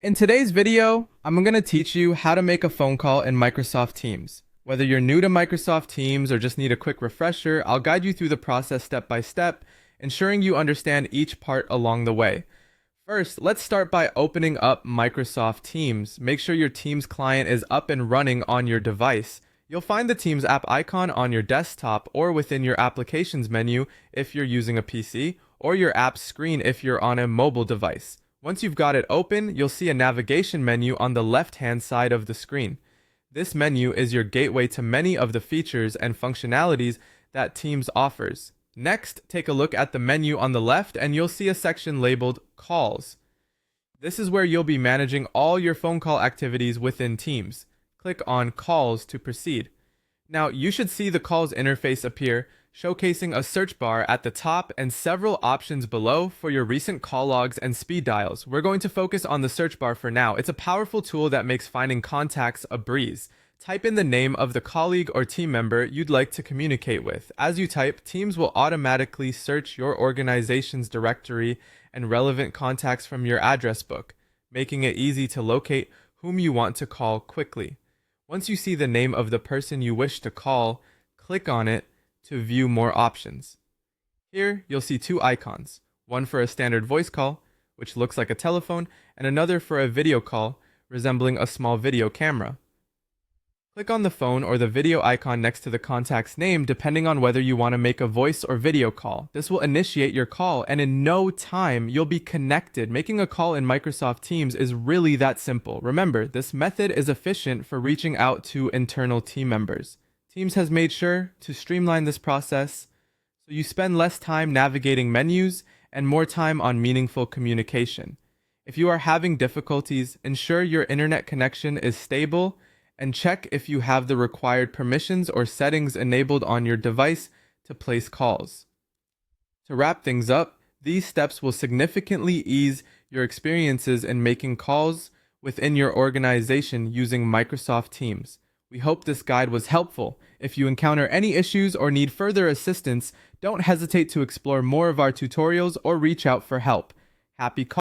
In today's video, I'm going to teach you how to make a phone call in Microsoft Teams. Whether you're new to Microsoft Teams or just need a quick refresher, I'll guide you through the process step by step, ensuring you understand each part along the way. First, let's start by opening up Microsoft Teams. Make sure your Teams client is up and running on your device. You'll find the Teams app icon on your desktop or within your applications menu if you're using a PC, or your app screen if you're on a mobile device. Once you've got it open, you'll see a navigation menu on the left-hand side of the screen. This menu is your gateway to many of the features and functionalities that Teams offers. Next, take a look at the menu on the left and you'll see a section labeled Calls. This is where you'll be managing all your phone call activities within Teams. Click on Calls to proceed. Now, you should see the Calls interface appear, showcasing a search bar at the top and several options below for your recent call logs and speed dials. We're going to focus on the search bar for now. It's a powerful tool that makes finding contacts a breeze. Type in the name of the colleague or team member you'd like to communicate with. As you type, Teams will automatically search your organization's directory and relevant contacts from your address book, making it easy to locate whom you want to call quickly. Once you see the name of the person you wish to call, click on it to view more options. Here, you'll see two icons, one for a standard voice call, which looks like a telephone, and another for a video call, resembling a small video camera. Click on the phone or the video icon next to the contact's name depending on whether you want to make a voice or video call. This will initiate your call, and in no time, you'll be connected. Making a call in Microsoft Teams is really that simple. Remember, this method is efficient for reaching out to internal team members. Teams has made sure to streamline this process so you spend less time navigating menus and more time on meaningful communication. If you are having difficulties, ensure your internet connection is stable and check if you have the required permissions or settings enabled on your device to place calls. To wrap things up, these steps will significantly ease your experiences in making calls within your organization using Microsoft Teams. We hope this guide was helpful. If you encounter any issues or need further assistance, don't hesitate to explore more of our tutorials or reach out for help. Happy